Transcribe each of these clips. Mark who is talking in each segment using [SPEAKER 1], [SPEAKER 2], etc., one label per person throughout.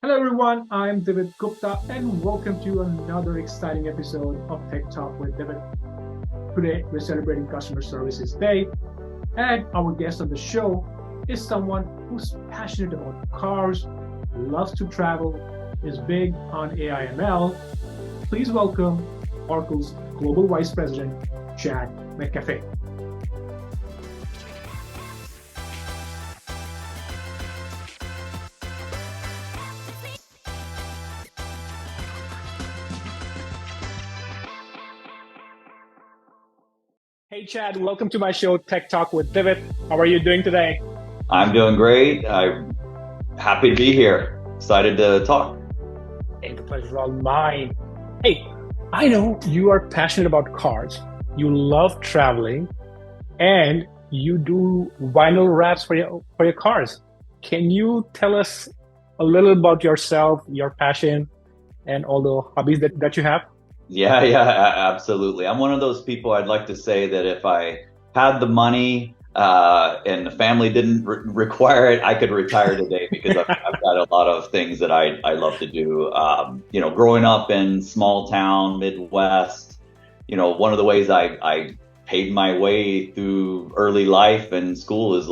[SPEAKER 1] Hello everyone, I'm Divit Gupta and welcome to another exciting episode of Tech Talk with Divit. Today we're celebrating Customer Services Day and our guest on the show is someone who's passionate about cars, loves to travel, is big on AI/ML. Please welcome Oracle's Global Vice President, Chad McAfee. Hey Chad, welcome to my show, Tech Talk with Divit. How are you doing today?
[SPEAKER 2] I'm doing great. I'm happy to be here. Excited to talk.
[SPEAKER 1] Hey, the pleasure's all mine. Hey, I know you are passionate about cars. You love traveling, and you do vinyl wraps for your cars. Can you tell us a little about yourself, your passion, and all the hobbies that you have?
[SPEAKER 2] Absolutely. I'm one of those people. I'd like to say that if I had the money and the family didn't require it, I could retire today because I've got a lot of things that I love to do. Growing up in small town Midwest, one of the ways I paid my way through early life and school is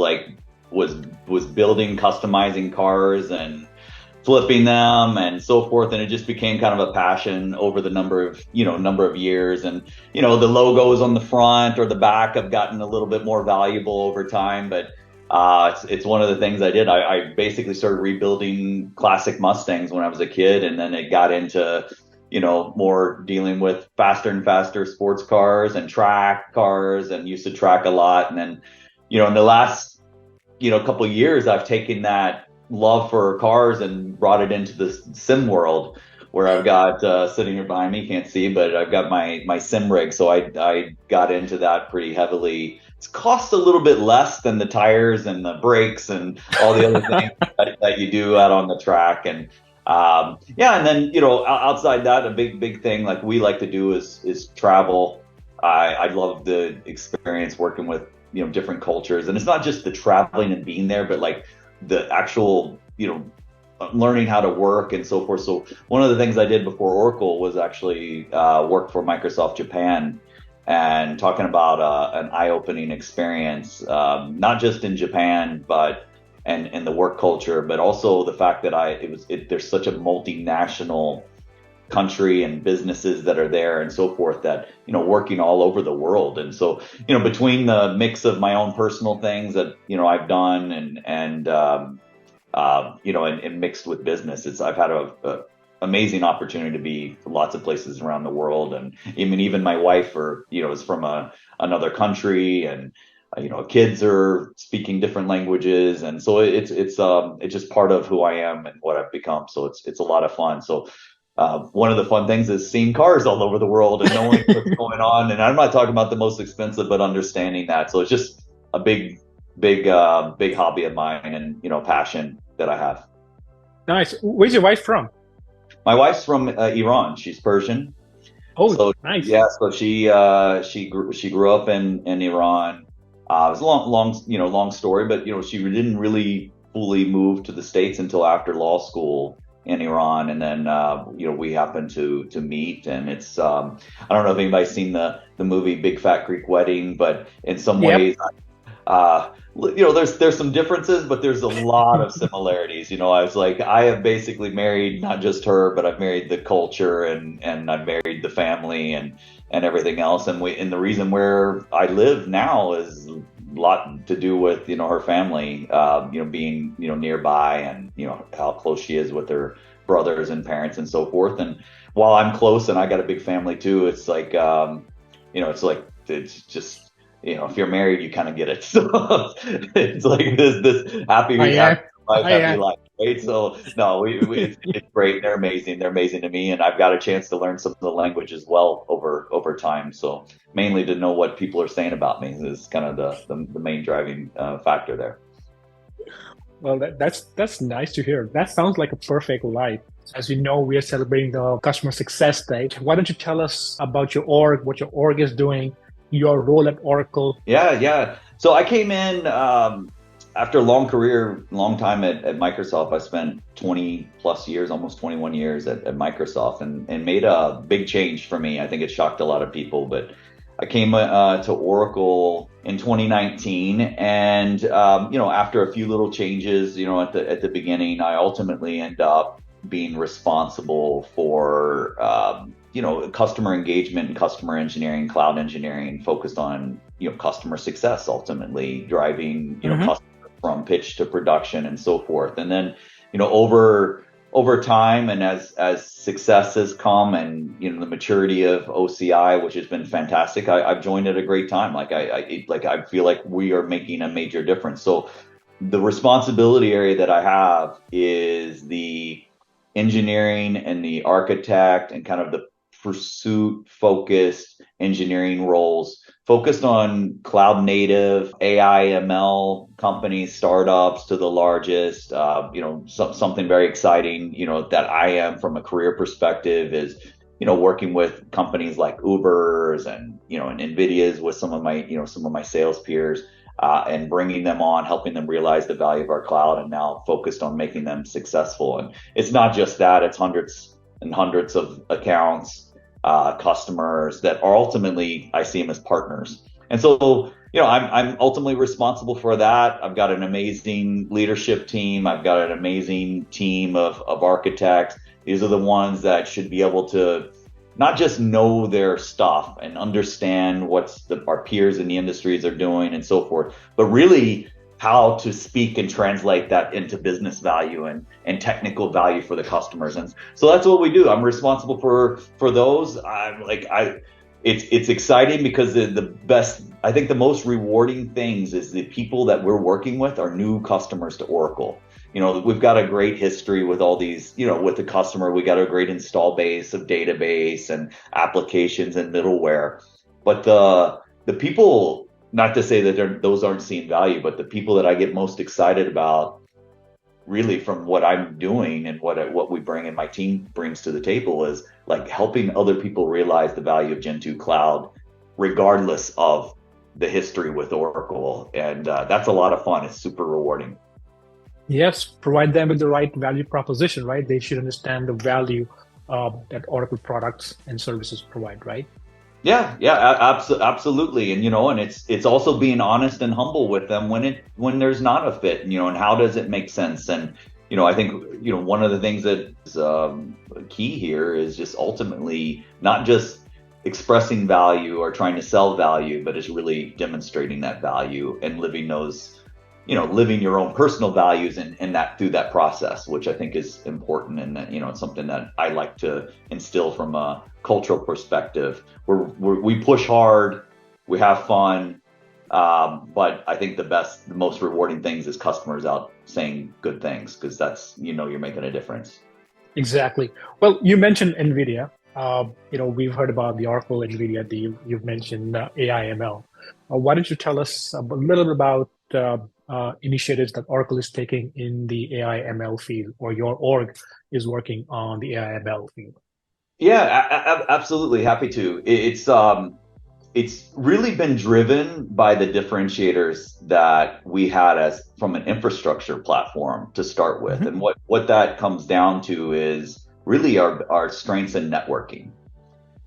[SPEAKER 2] was building, customizing cars and flipping them and so forth, and it just became kind of a passion over the number of years. And the logos on the front or the back have gotten a little bit more valuable over time, but it's one of the things I did. I basically started rebuilding classic Mustangs when I was a kid, and then it got into more dealing with faster and faster sports cars and track cars, and used to track a lot. And then in the last couple of years, I've taken that love for cars and brought it into the sim world, where I've got sitting here behind me, you can't see, but I've got my sim rig. So I got into that pretty heavily. It's cost a little bit less than the tires and the brakes and all the other things that you do out on the track. And and then outside that, a big thing like we like to do is travel. I love the experience working with different cultures, and it's not just the traveling and being there, but like the actual, learning how to work and so forth. So one of the things I did before Oracle was actually work for Microsoft Japan, and talking about an eye-opening experience, not just in Japan, but and the work culture, but also the fact that there's such a multinational country and businesses that are there and so forth, that working all over the world. And so between the mix of my own personal things that I've done and mixed with business, I've had a amazing opportunity to be lots of places around the world. And even my wife is from another country, and kids are speaking different languages, and so it's just part of who I am and what I've become. So it's a lot of fun. So one of the fun things is seeing cars all over the world and knowing what's going on. And I'm not talking about the most expensive, but understanding that. So it's just a big hobby of mine, and passion that I have.
[SPEAKER 1] Nice. Where's your wife from?
[SPEAKER 2] My wife's from Iran. She's Persian.
[SPEAKER 1] Oh,
[SPEAKER 2] So
[SPEAKER 1] nice.
[SPEAKER 2] yeah, so she grew up in Iran. It was a long story, but she didn't really fully move to the States until after law school in Iran, and then we happened to meet. And it's I don't know if anybody's seen the movie Big Fat Greek Wedding, but in some
[SPEAKER 1] Yep.
[SPEAKER 2] ways, there's some differences, but there's a lot of similarities. I was like, I have basically married not just her, but I've married the culture, and I've married the family and everything else. And the reason where I live now is a lot to do with her family, being nearby, and how close she is with her brothers and parents and so forth. And while I'm close and I got a big family too, it's like it's just, if you're married, you kind of get it. So it's like this happy
[SPEAKER 1] I am.
[SPEAKER 2] life,
[SPEAKER 1] I
[SPEAKER 2] happy
[SPEAKER 1] am.
[SPEAKER 2] life, right? So no, it's great. They're amazing. They're amazing to me, and I've got a chance to learn some of the language as well over time. So mainly to know what people are saying about me is kind of the main driving factor there.
[SPEAKER 1] Well, that's nice to hear. That sounds like a perfect life. As you know, we are celebrating the Customer Success Day. Why don't you tell us about your org, what your org is doing, your role at Oracle?
[SPEAKER 2] Yeah. So I came in after a long career, long time at Microsoft, I spent 20 plus years, almost 21 years at Microsoft, and made a big change for me. I think it shocked a lot of people, but I came to Oracle in 2019, and after a few little changes, at the beginning, I ultimately end up being responsible for customer engagement and customer engineering, cloud engineering, focused on customer success, ultimately driving customers from pitch to production and so forth. And then over time, and as success has come, and the maturity of OCI, which has been fantastic, I've joined at a great time. I feel like we are making a major difference. So the responsibility area that I have is the engineering and the architect and kind of the pursuit focused engineering roles focused on cloud native AI ML companies, startups to the largest. Something very exciting that I am from a career perspective is working with companies like Uber's and and Nvidia's, with some of my sales peers, and bringing them on, helping them realize the value of our cloud, and now focused on making them successful. And it's not just that; it's hundreds and hundreds of accounts, customers that are ultimately, I see them as partners. And so, I'm ultimately responsible for that. I've got an amazing leadership team. I've got an amazing team of architects. These are the ones that should be able to not just know their stuff and understand what our peers in the industries are doing and so forth, but really how to speak and translate that into business value and technical value for the customers. And so that's what we do. I'm responsible for those. It's exciting because I think the most rewarding things is the people that we're working with are new customers to Oracle. We've got a great history with all these, with the customer. We got a great install base of database and applications and middleware. But the people, not to say that those aren't seeing value, but the people that I get most excited about, really, from what I'm doing and what we bring and my team brings to the table, is like helping other people realize the value of Gen 2 Cloud, regardless of the history with Oracle. And that's a lot of fun. It's super rewarding.
[SPEAKER 3] Yes, provide them with the right value proposition, right? They should understand the value that Oracle products and services provide, right?
[SPEAKER 2] Yeah, absolutely. And and it's also being honest and humble with them when there's not a fit, and how does it make sense? And I think one of the things that is key here is just ultimately not just expressing value or trying to sell value, but it's really demonstrating that value and living those, living your own personal values and that through that process, which I think is important. And that, it's something that I like to instill from a cultural perspective. We push hard, we have fun, but I think the most rewarding things is customers out saying good things, because that's, you're making a difference.
[SPEAKER 3] Exactly. Well, you mentioned NVIDIA. We've heard about the Oracle NVIDIA deal. You've mentioned AI ML. Why don't you tell us a little bit about initiatives that Oracle is taking in the AI ML field, or your org is working on the AI ML field?
[SPEAKER 2] Yeah, absolutely. Happy to. It's really been driven by the differentiators that we had from an infrastructure platform to start with. And what that comes down to is really our strengths in networking.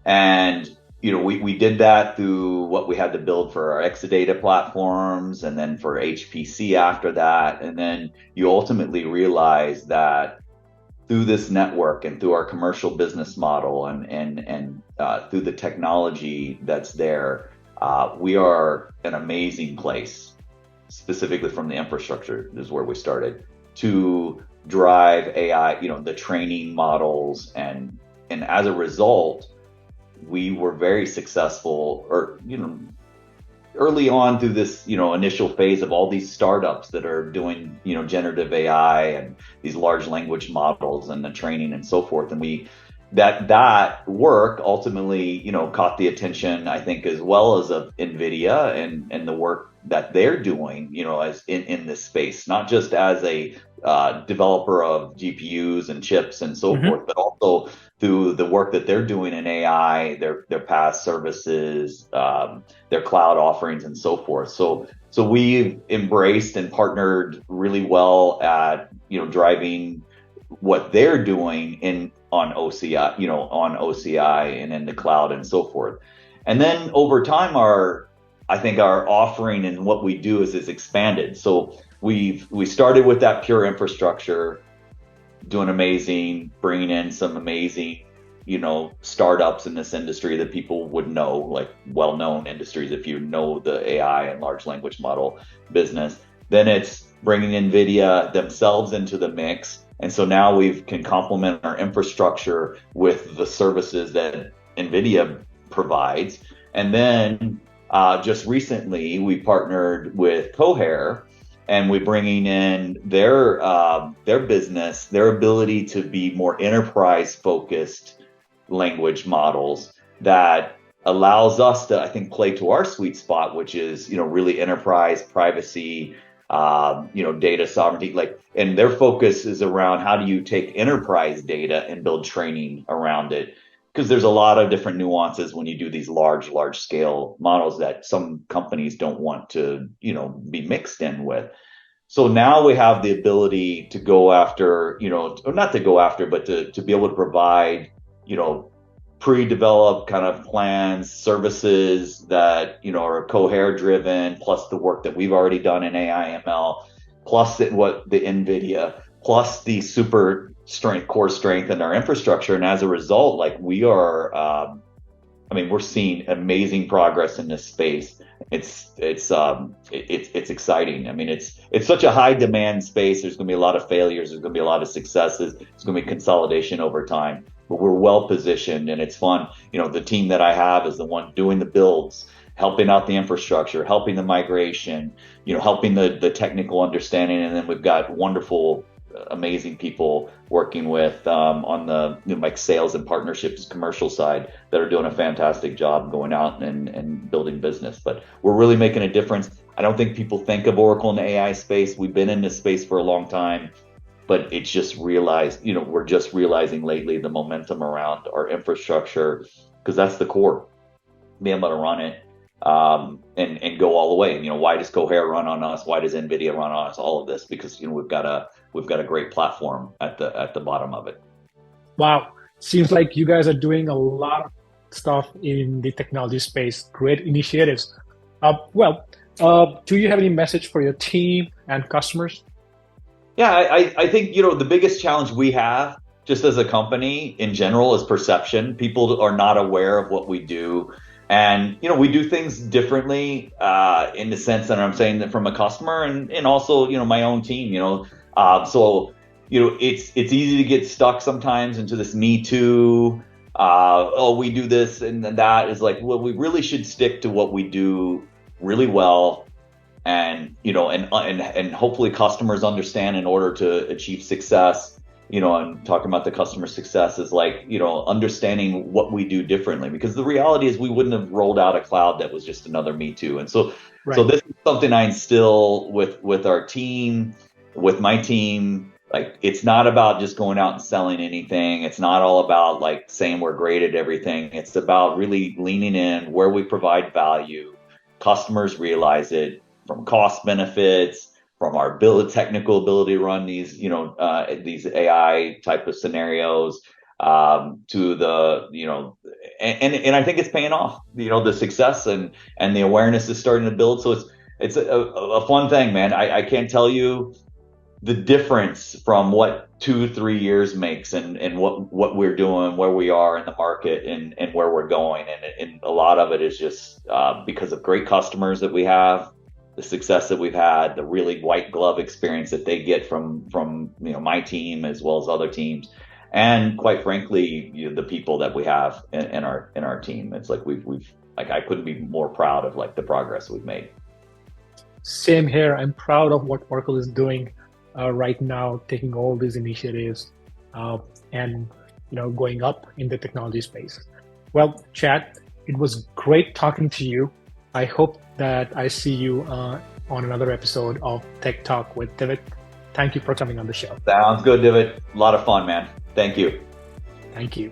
[SPEAKER 2] And we did that through what we had to build for our Exadata platforms, and then for HPC after that. And then you ultimately realize that through this network and through our commercial business model and through the technology that's there, we are an amazing place, specifically from the infrastructure, is where we started, to drive AI, the training models. And as a result, we were very successful, early on through this, initial phase of all these startups that are doing, generative AI and these large language models and the training and so forth. And we that work ultimately, caught the attention, I think, as well as of NVIDIA and the work that they're doing, as in this space, not just as a developer of GPUs and chips and so forth, but also through the work that they're doing in AI, their PaaS services, their cloud offerings, and so forth. So we've embraced and partnered really well at driving what they're doing on OCI and in the cloud and so forth. And then over time, I think our offering and what we do is expanded. So we started with that pure infrastructure, doing amazing, bringing in some amazing, startups in this industry that people would know, like well-known industries if you know the AI and large language model business. Then it's bringing NVIDIA themselves into the mix. And so now we can complement our infrastructure with the services that NVIDIA provides. And then just recently, we partnered with Cohere, and we're bringing in their business, their ability to be more enterprise-focused language models that allows us to, I think, play to our sweet spot, which is really enterprise privacy, data sovereignty, and their focus is around how do you take enterprise data and build training around it. Because there's a lot of different nuances when you do these large scale models that some companies don't want to, be mixed in with. So now we have the ability to go after, or not to go after, but to be able to provide, pre-developed kind of plans, services that, are Cohere driven, plus the work that we've already done in AI ML, plus the NVIDIA, plus the core strength in our infrastructure. And as a result, we are, we're seeing amazing progress in this space. It's exciting. It's such a high demand space. There's going to be a lot of failures. There's going to be a lot of successes. There's going to be consolidation over time, but we're well positioned and it's fun. The team that I have is the one doing the builds, helping out the infrastructure, helping the migration, helping the technical understanding. And then we've got wonderful, amazing people working with on the sales and partnerships commercial side that are doing a fantastic job going out and building business. But we're really making a difference. I don't think people think of Oracle in the AI space. We've been in this space for a long time, but it's just we're just realizing lately the momentum around our infrastructure, because that's the core, being able to run it and go all the way. Why does Cohere run on us? Why does NVIDIA run on us? All of this because we've got a great platform at the bottom of it.
[SPEAKER 3] Wow, seems like you guys are doing a lot of stuff in the technology space. Great initiatives. Do you have any message for your team and customers?
[SPEAKER 2] Yeah, I think the biggest challenge we have just as a company in general is perception. People are not aware of what we do. And, we do things differently in the sense that I'm saying that from a customer and also, my own team, so, it's easy to get stuck sometimes into this Me Too. We do this and that is we really should stick to what we do really well. And, and hopefully customers understand in order to achieve success. I'm talking about the customer success is understanding what we do differently, because the reality is we wouldn't have rolled out a cloud that was just another Me Too. And so this is something I instill with our team, with my team. It's not about just going out and selling anything. It's not all about saying we're great at everything. It's about really leaning in where we provide value. Customers realize it from cost benefits, from our technical ability to run these, these AI type of scenarios, to the, and I think it's paying off. The success and the awareness is starting to build. So it's a fun thing, man. I can't tell you the difference from what 2-3 years makes and what we're doing, where we are in the market and where we're going. And a lot of it is just because of great customers that we have, the success that we've had, the really white glove experience that they get from my team as well as other teams, and quite frankly, the people that we have in our team. It's we've I couldn't be more proud of the progress we've made.
[SPEAKER 3] Same here. I'm proud of what Oracle is doing right now, taking all these initiatives, and going up in the technology space. Well, Chad, it was great talking to you. I hope that I see you on another episode of Tech Talk with Divit. Thank you for coming on the show.
[SPEAKER 2] Sounds good, Divit. A lot of fun, man. Thank you.
[SPEAKER 3] Thank you.